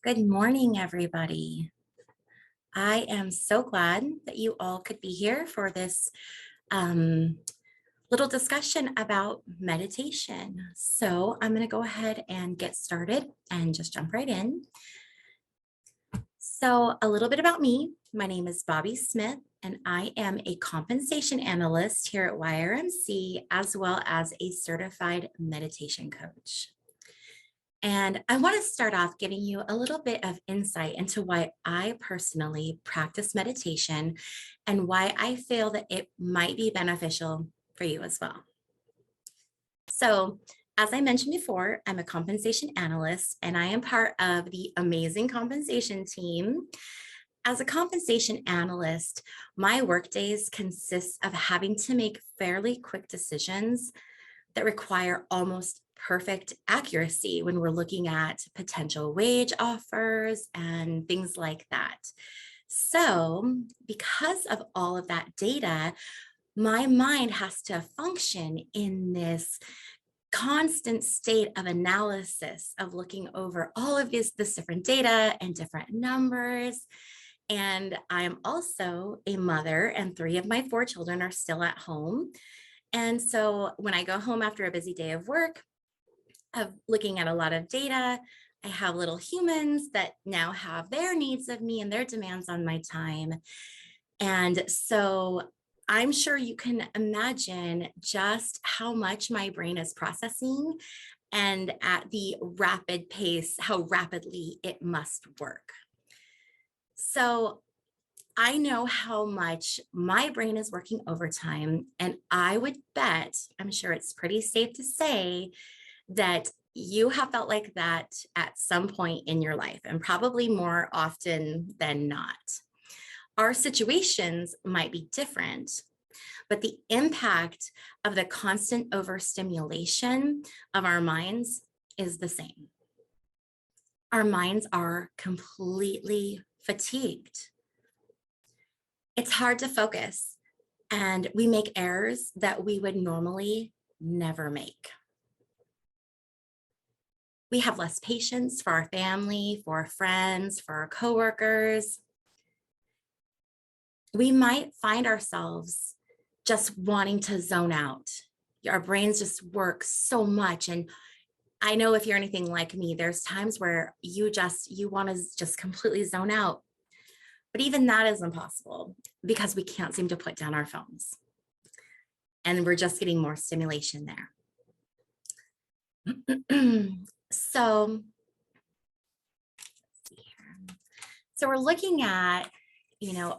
Good morning, everybody. I am so glad that you all could be here for this um, little discussion about meditation. So I'm going to go ahead and get started and just jump right in. So a little bit about me. My name is Bobbie Smith, and I am a compensation analyst here at YRMC, as well as a certified meditation coach. And I want to start off giving you a little bit of insight into why I personally practice meditation and why I feel that it might be beneficial for you as well. So, as I mentioned before, I'm a compensation analyst and I am part of the amazing compensation team. As a compensation analyst, my workdays consist of having to make fairly quick decisions that require almost perfect accuracy when we're looking at potential wage offers and things like that. So, because of all of that data, my mind has to function in this constant state of analysis of looking over all of this different data and different numbers. And I'm also a mother, and 3 of my 4 children are still at home. And so when I go home after a busy day of work, of looking at a lot of data, I have little humans that now have their needs of me and their demands on my time. And so I'm sure you can imagine just how much my brain is processing and at the rapid pace, how rapidly it must work. So I know how much my brain is working overtime, and I would bet, I'm sure it's pretty safe to say, that you have felt like that at some point in your life, and probably more often than not. Our situations might be different, but the impact of the constant overstimulation of our minds is the same. Our minds are completely fatigued. It's hard to focus, and we make errors that we would normally never make. We have less patience for our family, for our friends, for our coworkers. We might find ourselves just wanting to zone out. Our brains just work so much. And I know if you're anything like me, there's times where you want to just completely zone out. But even that is impossible because we can't seem to put down our phones. And we're just getting more stimulation there. So we're looking at,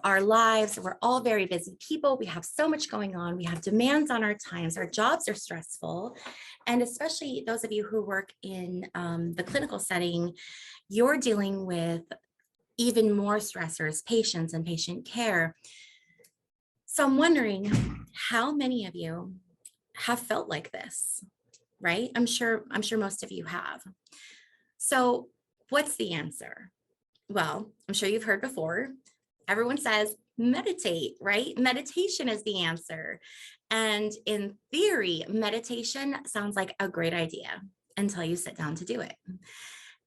our lives. We're all very busy people. We have so much going on. We have demands on our times. Our jobs are stressful. And especially those of you who work in the clinical setting, you're dealing with even more stressors, patients and patient care. So I'm wondering how many of you have felt like this, right? I'm sure most of you have. So what's the answer? Well, I'm sure you've heard before. Everyone says meditate, right? Meditation is the answer. And in theory, meditation sounds like a great idea until you sit down to do it.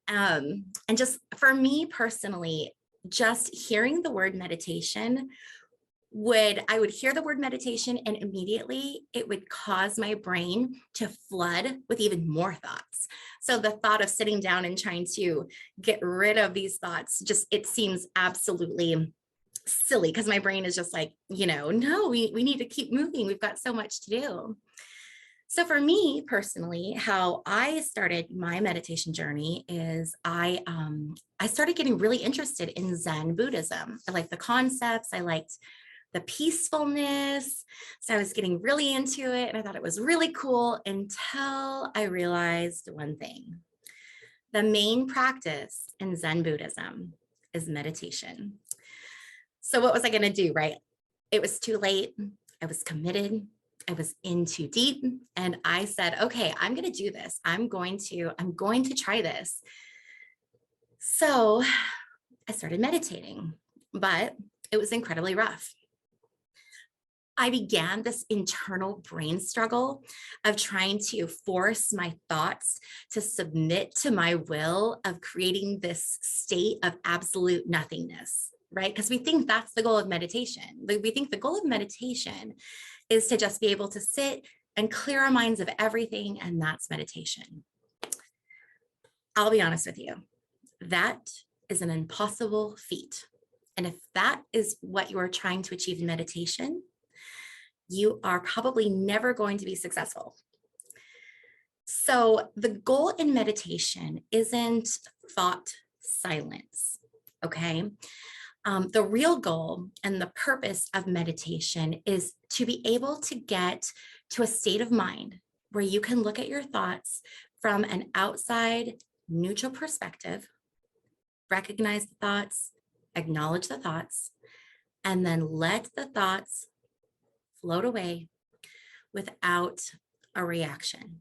And just for me personally, just hearing the word meditation I would hear the word meditation and immediately it would cause my brain to flood with even more thoughts. So the thought of sitting down and trying to get rid of these thoughts, it seems absolutely silly because my brain is just like, no, we need to keep moving. We've got so much to do. So for me personally, how I started my meditation journey is I started getting really interested in Zen Buddhism. I liked the concepts. I liked the peacefulness. So I was getting really into it and I thought it was really cool until I realized one thing. The main practice in Zen Buddhism is meditation. So what was I going to do, right? It was too late. I was committed. I was in too deep. And I said, okay, I'm going to do this. I'm going to try this. So I started meditating, but it was incredibly rough. I began this internal brain struggle of trying to force my thoughts to submit to my will of creating this state of absolute nothingness, right? Because we think that's the goal of meditation. Like, we think the goal of meditation is to just be able to sit and clear our minds of everything, and that's meditation. I'll be honest with you, that is an impossible feat. And if that is what you are trying to achieve in meditation, you are probably never going to be successful. So the goal in meditation isn't thought silence, okay? The real goal and the purpose of meditation is to be able to get to a state of mind where you can look at your thoughts from an outside, neutral perspective, recognize the thoughts, acknowledge the thoughts, and then let the thoughts float away without a reaction.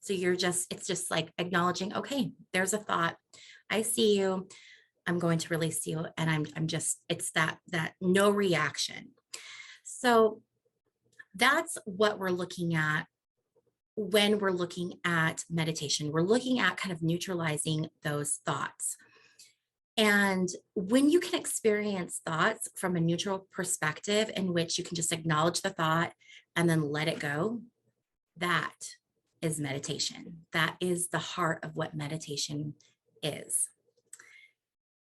So it's just like acknowledging, okay, there's a thought. I see you. I'm going to release you. And it's that no reaction. So that's what we're looking at when we're looking at meditation. We're looking at kind of neutralizing those thoughts. And when you can experience thoughts from a neutral perspective in which you can just acknowledge the thought and then let it go, that is meditation. That is the heart of what meditation is.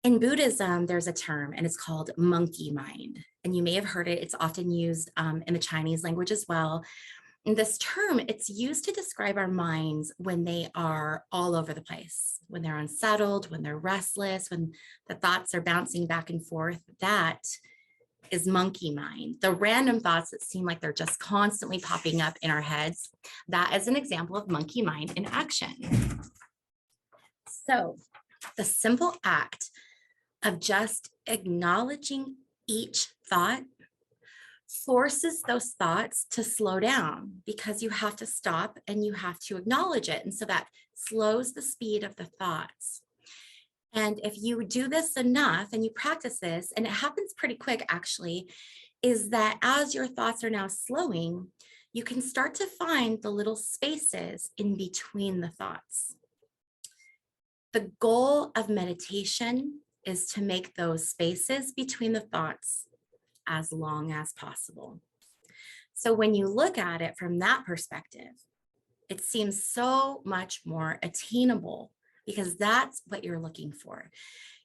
In Buddhism, there's a term, and it's called monkey mind. And you may have heard it. It's often used in the Chinese language as well. And this term, it's used to describe our minds when they are all over the place, when they're unsettled, when they're restless, when the thoughts are bouncing back and forth. That is monkey mind. The random thoughts that seem like they're just constantly popping up in our heads. That is an example of monkey mind in action. So the simple act of just acknowledging each thought forces those thoughts to slow down, because you have to stop and you have to acknowledge it. And so that slows the speed of the thoughts. And if you do this enough and you practice this, and it happens pretty quick actually, is that as your thoughts are now slowing, you can start to find the little spaces in between the thoughts. The goal of meditation is to make those spaces between the thoughts as long as possible. So when you look at it from that perspective, it seems so much more attainable, because that's what you're looking for.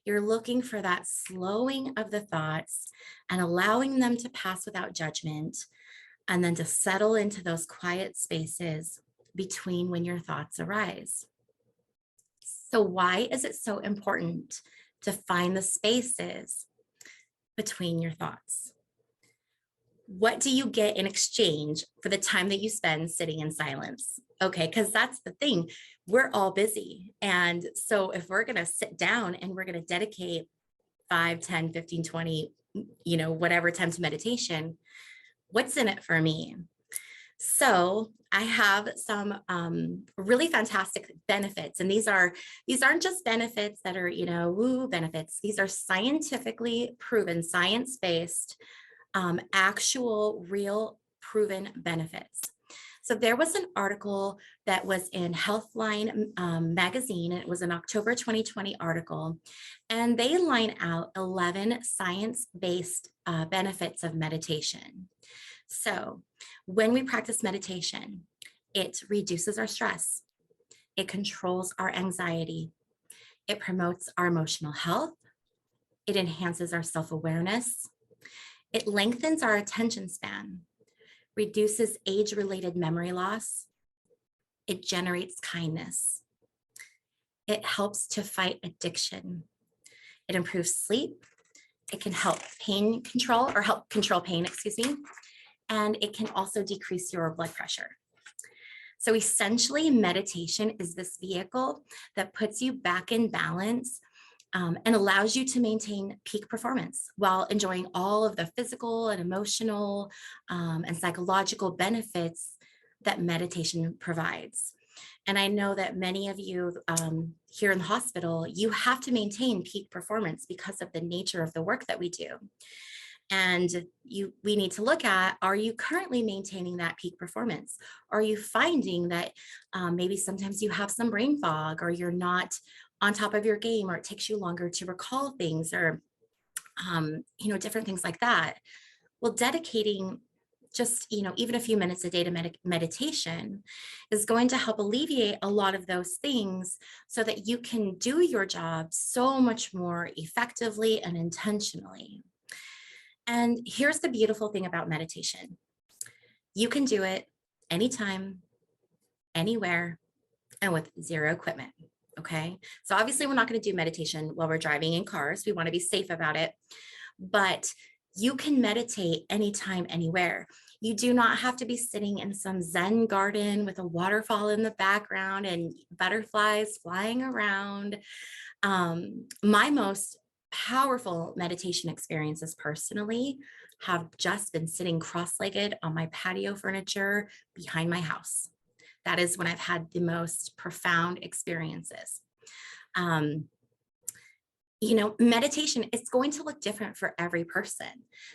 You're looking for that slowing of the thoughts and allowing them to pass without judgment, and then to settle into those quiet spaces between when your thoughts arise. So why is it so important to find the spaces between your thoughts? What do you get in exchange for the time that you spend sitting in silence? Okay, because that's the thing. We're all busy. And so if we're going to sit down and we're going to dedicate 5, 10, 15, 20, whatever time to meditation, what's in it for me? So I have some really fantastic benefits. And these aren't just benefits that are, woo benefits. These are scientifically proven, science-based, actual, real, proven benefits. So there was an article that was in Healthline magazine. It was an October 2020 article, and they line out 11 science-based benefits of meditation. So when we practice meditation, it reduces our stress. It controls our anxiety. It promotes our emotional health. It enhances our self-awareness. It lengthens our attention span, reduces age-related memory loss. It generates kindness. It helps to fight addiction. It improves sleep. It can help control pain, and it can also decrease your blood pressure. So essentially, meditation is this vehicle that puts you back in balance and allows you to maintain peak performance while enjoying all of the physical and emotional and psychological benefits that meditation provides. And I know that many of you here in the hospital, you have to maintain peak performance because of the nature of the work that we do. And we need to look at, are you currently maintaining that peak performance? Are you finding that maybe sometimes you have some brain fog, or you're not on top of your game, or it takes you longer to recall things, or different things like that? Well, dedicating just, even a few minutes a day to meditation is going to help alleviate a lot of those things so that you can do your job so much more effectively and intentionally. And here's the beautiful thing about meditation. You can do it anytime, anywhere, and with zero equipment. Okay. So obviously we're not going to do meditation while we're driving in cars. We want to be safe about it, but you can meditate anytime, anywhere. You do not have to be sitting in some Zen garden with a waterfall in the background and butterflies flying around. My most powerful meditation experiences personally have just been sitting cross-legged on my patio furniture behind my house. That is when I've had the most profound experiences. Meditation, it's going to look different for every person.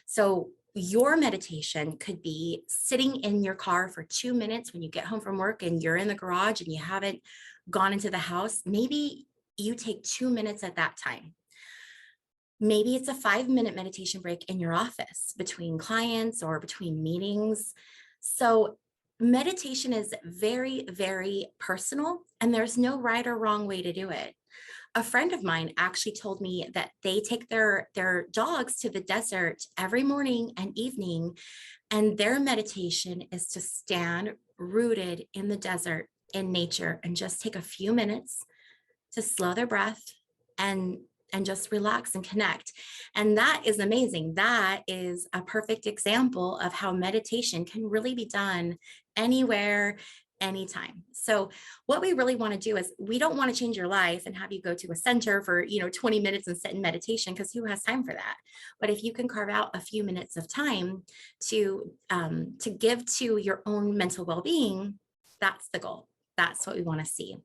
So your meditation could be sitting in your car for 2 minutes when you get home from work and you're in the garage and you haven't gone into the house. Maybe you take 2 minutes at that time. Maybe it's a 5-minute meditation break in your office between clients or between meetings. So meditation is very, very personal, and there's no right or wrong way to do it. A friend of mine actually told me that they take their dogs to the desert every morning and evening, and their meditation is to stand rooted in the desert, in nature, and just take a few minutes to slow their breath and just relax and connect. And that is amazing. That is a perfect example of how meditation can really be done anywhere, anytime. So what we really want to do is, we don't want to change your life and have you go to a center for 20 minutes and sit in meditation, because who has time for that? But if you can carve out a few minutes of time to give to your own mental well-being, that's the goal. That's what we want to see.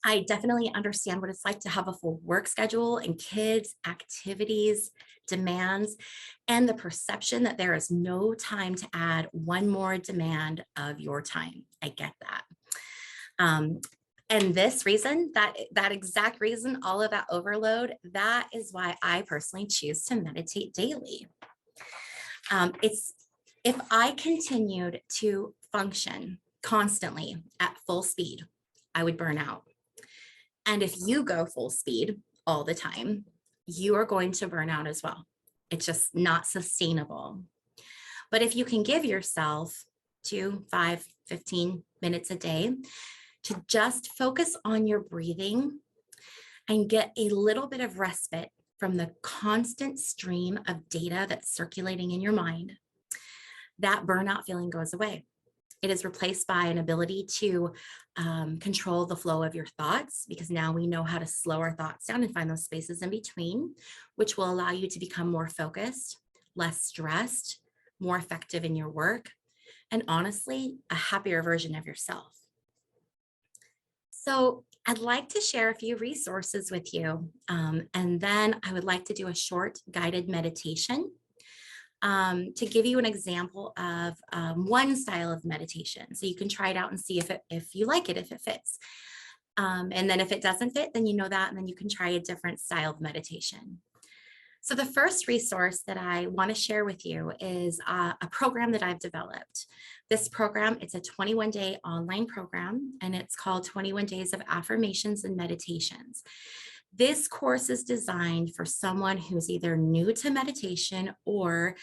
I definitely understand what it's like to have a full work schedule and kids, activities, demands, and the perception that there is no time to add one more demand of your time. I get that. And this reason, that exact reason, all of that overload, that is why I personally choose to meditate daily. If I continued to function constantly at full speed, I would burn out. And if you go full speed all the time, you are going to burn out as well. It's just not sustainable. But if you can give yourself 2, 5, 15 minutes a day to just focus on your breathing and get a little bit of respite from the constant stream of data that's circulating in your mind, that burnout feeling goes away. It is replaced by an ability to control the flow of your thoughts, because now we know how to slow our thoughts down and find those spaces in between, which will allow you to become more focused, less stressed, more effective in your work, and honestly, a happier version of yourself. So I'd like to share a few resources with you, and then I would like to do a short guided meditation to give you an example of one style of meditation. So you can try it out and see if you like it, if it fits. And then if it doesn't fit, then you know that, and then you can try a different style of meditation. So the first resource that I want to share with you is a program that I've developed. This program, it's a 21-day online program, and it's called 21 Days of Affirmations and Meditations. This course is designed for someone who's either new to meditation or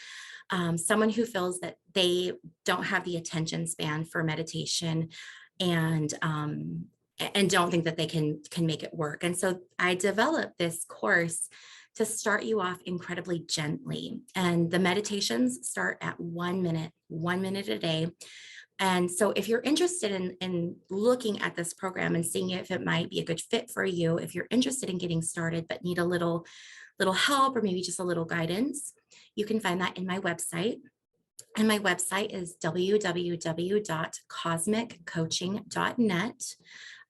someone who feels that they don't have the attention span for meditation and don't think that they can make it work. And so I developed this course to start you off incredibly gently. And the meditations start at 1 minute a day. And so if you're interested in looking at this program and seeing if it might be a good fit for you, if you're interested in getting started but need a little help or maybe just a little guidance, you can find that in my website. And my website is www.cosmiccoaching.net.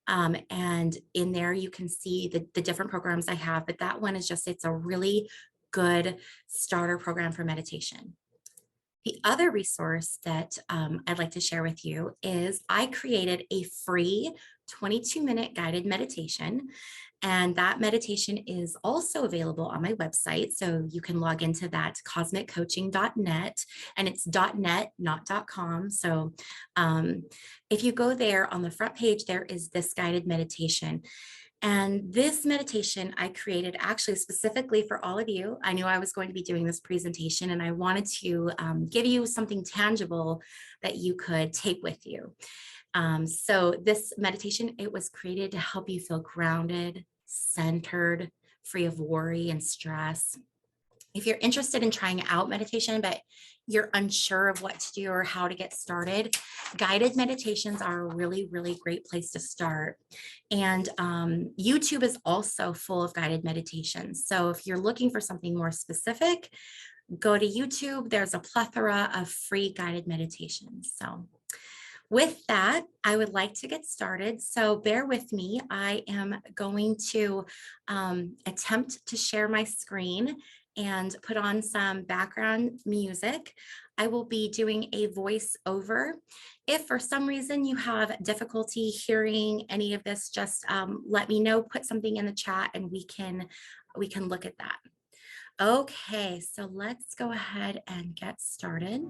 And in there you can see the different programs I have, but that one is just, it's a really good starter program for meditation. The other resource that I'd like to share with you is I created a free 22-minute guided meditation. And that meditation is also available on my website. So you can log into that cosmiccoaching.net, and it's .net, not .com. So if you go there on the front page, there is this guided meditation. And this meditation I created actually specifically for all of you. I knew I was going to be doing this presentation, and I wanted to give you something tangible that you could take with you. So this meditation, it was created to help you feel grounded, centered, free of worry and stress. If you're interested in trying out meditation, but you're unsure of what to do or how to get started, guided meditations are a really, really great place to start. And YouTube is also full of guided meditations. So if you're looking for something more specific, go to YouTube. There's a plethora of free guided meditations. So with that, I would like to get started. So bear with me. I am going to attempt to share my screen and put on some background music. I will be doing a voiceover. If for some reason you have difficulty hearing any of this, just let me know, put something in the chat, and we can look at that. Okay, so let's go ahead and get started.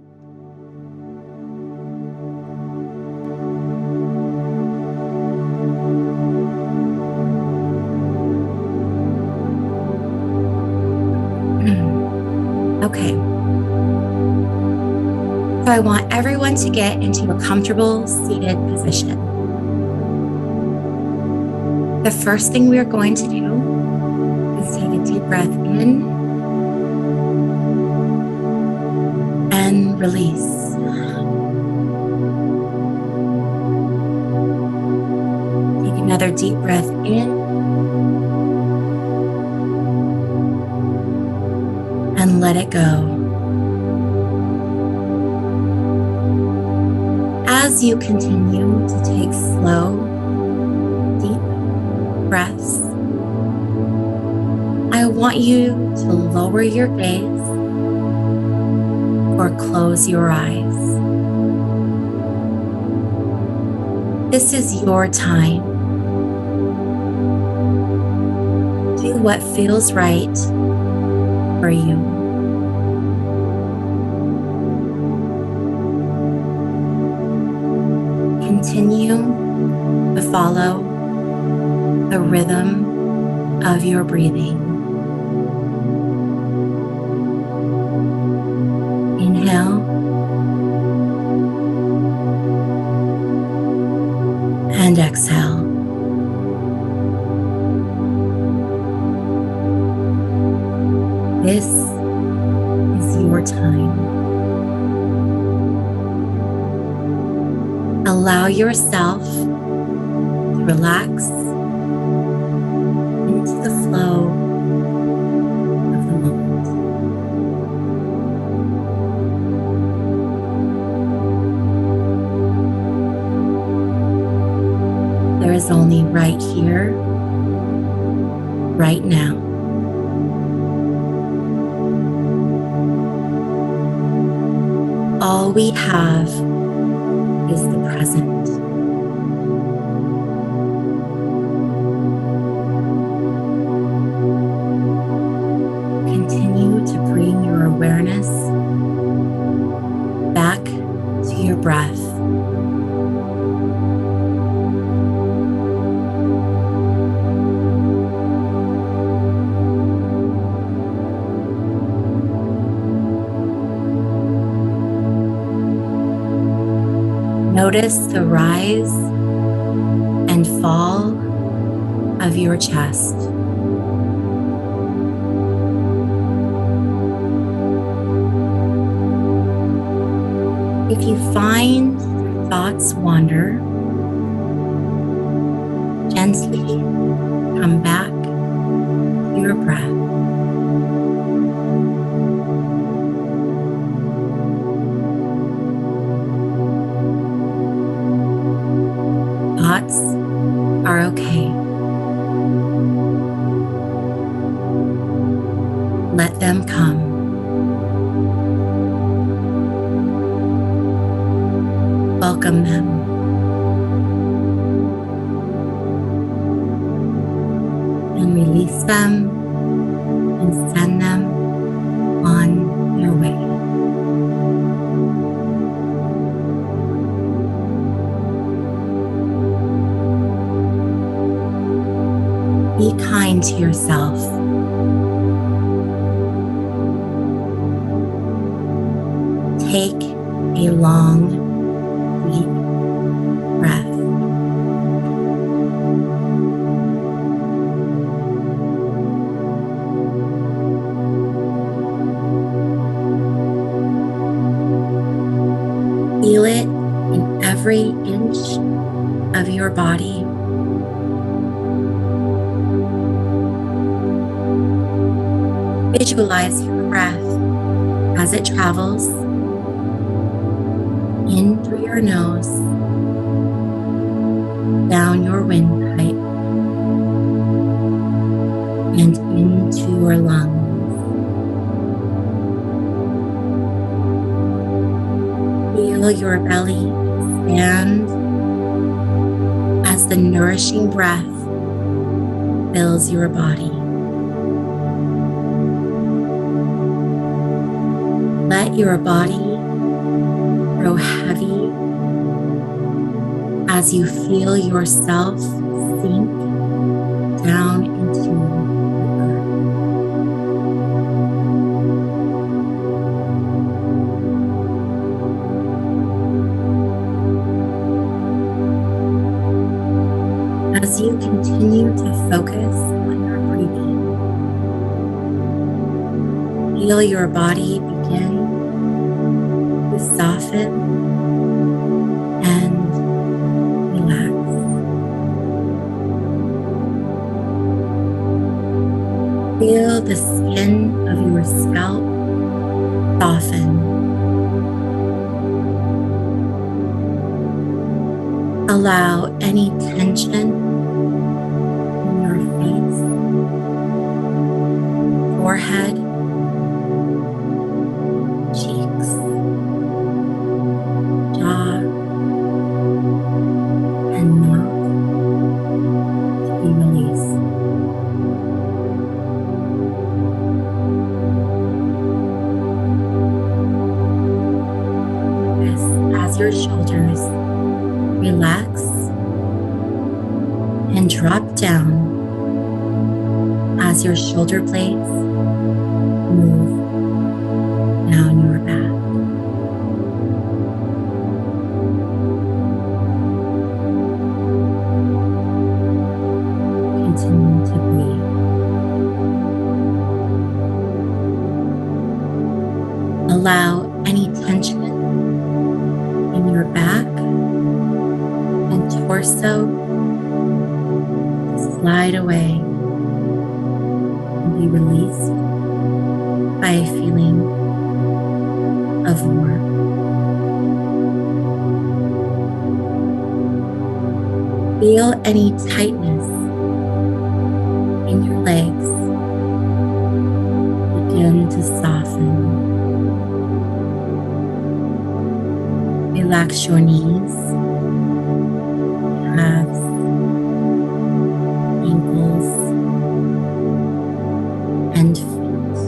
Okay. So I want everyone to get into a comfortable seated position. The first thing we are going to do is take a deep breath in and release. Take another deep breath in and let it go. As you continue to take slow, deep breaths, I want you to lower your gaze or close your eyes. This is your time. Do what feels right for you. Continue to follow the rhythm of your breathing. Inhale and exhale. This is your time. Allow yourself to relax into the flow of the moment. There is only right here, right now. All we have is the present. Continue to bring your awareness back to your breath. Notice the rise and fall of your chest. If you find thoughts wander, gently come back to your breath. Thoughts are okay. Let them them come. Welcome them. And release them and send them on your way. Be kind to yourself. Take a long, deep breath. Feel it in every inch of your body. Visualize your breath as it travels in through your nose, down your windpipe, and into your lungs. Feel your belly expand as the nourishing breath fills your body. Let your body grow heavy as you feel yourself sink down into the earth. As you continue to focus on your breathing, feel your body begin to soften and relax. Feel the skin of your scalp soften. Allow any tension in your face, forehead, cheeks, jaw, and mouth to be released. As your shoulders relax and drop down, as your shoulder blades move down your back. Continue to breathe. Allow any tension in your back and torso to slide away and be released by a feeling of warmth. Feel any tightness in your legs begin to soften. Relax your knees, calves, ankles, and feet.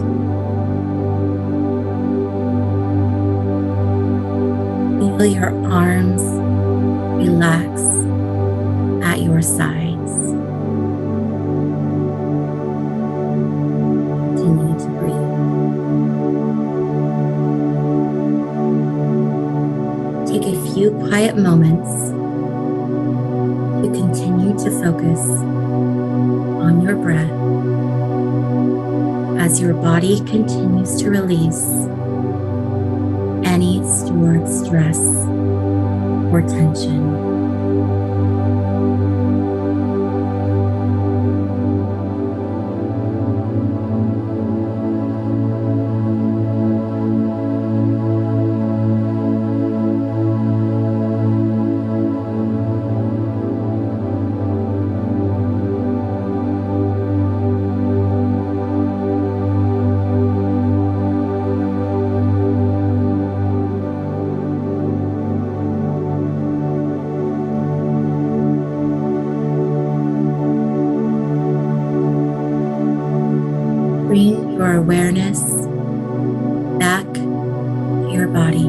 Feel your arms relax at your sides. Continue to breathe. Take a few quiet moments to continue to focus on your breath as your body continues to release any stored stress or tension. your awareness back to your body.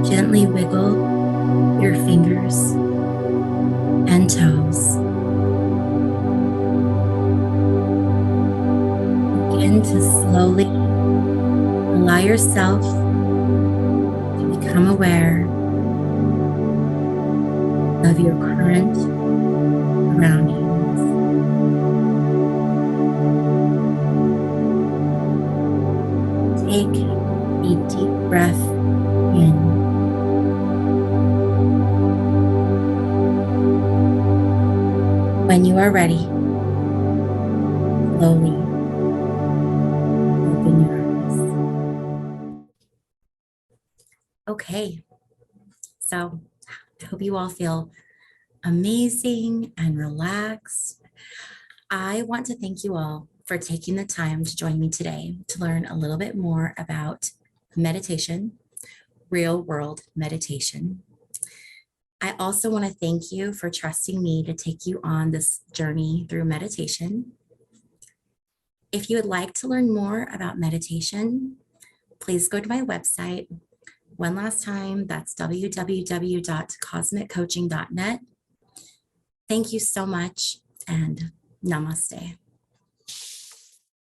Gently wiggle your fingers and toes. Begin to slowly allow yourself to become aware of your current surroundings. Take a deep breath in. When you are ready, slowly open your eyes. Okay, so I hope you all feel amazing and relaxed. I want to thank you all for taking the time to join me today to learn a little bit more about meditation, real world meditation. I also want to thank you for trusting me to take you on this journey through meditation. If you would like to learn more about meditation, please go to my website. One last time, that's www.cosmiccoaching.net. Thank you so much, and namaste.